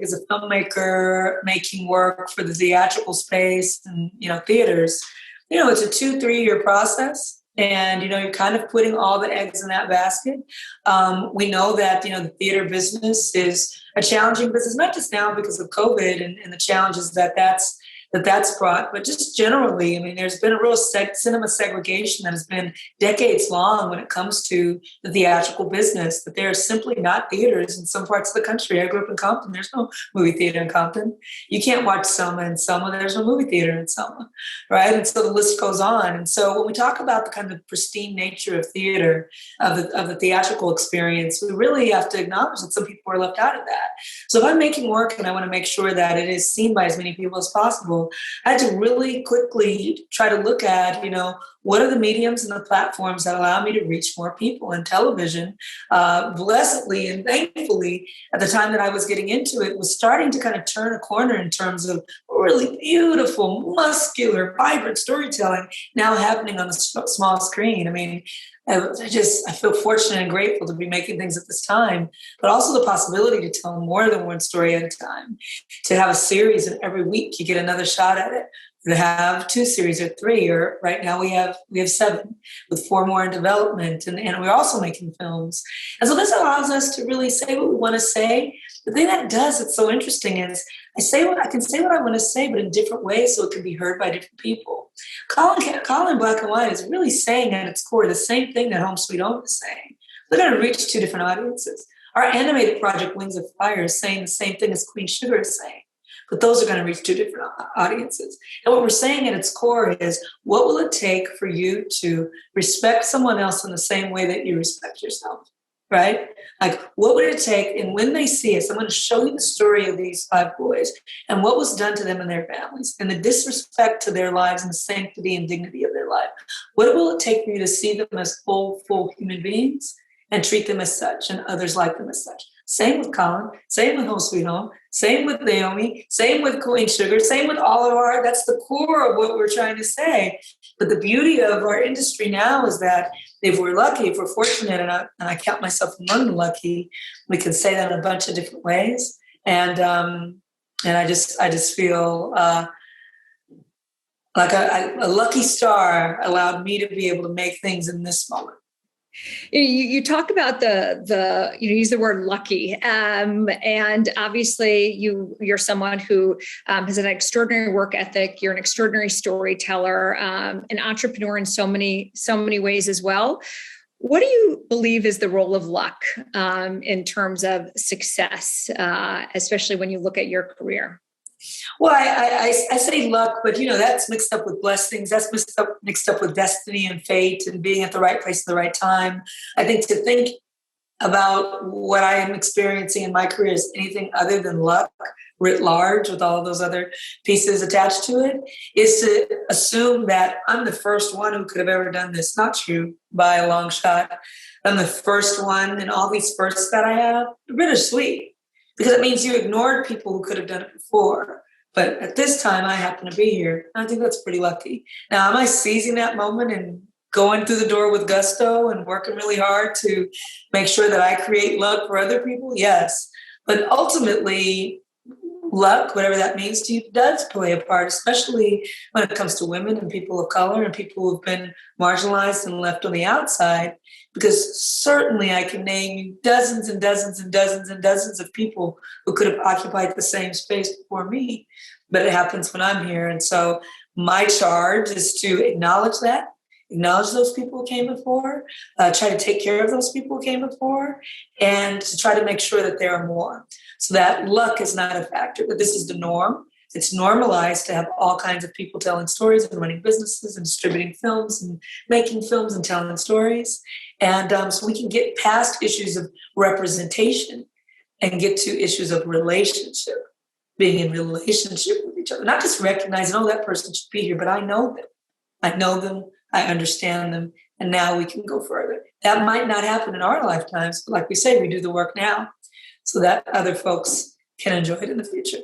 as a filmmaker making work for the theatrical space and, theaters, it's a 2-3 year process. And, you're kind of putting all the eggs in that basket. We know that, the theater business is a challenging business, not just now because of COVID and the challenges that's brought, but just generally. I mean, there's been a real cinema segregation that has been decades long when it comes to the theatrical business, that there are simply not theaters in some parts of the country. I grew up in Compton. There's no movie theater in Compton. You can't watch Selma in Selma. There's no movie theater in Selma, right? And so the list goes on. And so when we talk about the kind of pristine nature of theater, of the theatrical experience, we really have to acknowledge that some people are left out of that. So if I'm making work and I want to make sure that it is seen by as many people as possible, I had to really quickly try to look at, what are the mediums and the platforms that allow me to reach more people? And television, blessedly and thankfully, at the time that I was getting into it, was starting to kind of turn a corner in terms of really beautiful, muscular, vibrant storytelling now happening on the small screen. I mean, I feel fortunate and grateful to be making things at this time, but also the possibility to tell more than one story at a time, to have a series and every week you get another shot at it, to have 2 series or 3, or right now we have 7 with 4 more in development, and we're also making films. And so this allows us to really say what we want to say. The thing that does, it's so interesting, is I can say what I want to say, but in different ways so it can be heard by different people. Colin Black and White is really saying at its core the same thing that Home Sweet Home is saying. We're going to reach 2 different audiences. Our animated project Wings of Fire is saying the same thing as Queen Sugar is saying, but those are going to reach 2 different audiences. And what we're saying at its core is, what will it take for you to respect someone else in the same way that you respect yourself? Right? Like, what would it take? And when they see us, I'm going to show you the story of these 5 boys and what was done to them and their families and the disrespect to their lives and the sanctity and dignity of their life. What will it take for you to see them as full human beings and treat them as such and others like them as such? Same with Colin, same with Home Sweet Home, same with Naomi, same with Queen Sugar, same with all of that's the core of what we're trying to say. But the beauty of our industry now is that if we're lucky, if we're fortunate, and I count myself among the lucky, we can say that in a bunch of different ways. And I just feel like a lucky star allowed me to be able to make things in this moment. You talk about the you use the word lucky, and obviously you're someone who has an extraordinary work ethic. You're an extraordinary storyteller, an entrepreneur in so many ways as well. What do you believe is the role of luck in terms of success, especially when you look at your career? Well, I say luck, but that's mixed up with blessings. That's mixed up with destiny and fate and being at the right place at the right time. I think to think about what I am experiencing in my career as anything other than luck, writ large, with all of those other pieces attached to it, is to assume that I'm the first one who could have ever done this. Not true by a long shot. I'm the first one, and all these firsts that I have are bittersweet, because it means you ignored people who could have done it before. But at this time, I happen to be here. I think that's pretty lucky. Now, am I seizing that moment and going through the door with gusto and working really hard to make sure that I create luck for other people? Yes. But ultimately, luck, whatever that means to you, does play a part, especially when it comes to women and people of color and people who've been marginalized and left on the outside. Because certainly I can name you dozens and dozens and dozens and dozens of people who could have occupied the same space before me, but it happens when I'm here. And so my charge is to acknowledge those people who came before, try to take care of those people who came before, and to try to make sure that there are more. So that luck is not a factor, but this is the norm. It's normalized to have all kinds of people telling stories and running businesses and distributing films and making films and telling stories. And so we can get past issues of representation and get to issues of relationship, being in relationship with each other, not just recognizing, oh, that person should be here, but I know them, I understand them, and now we can go further. That might not happen in our lifetimes, but like we say, we do the work now so that other folks can enjoy it in the future.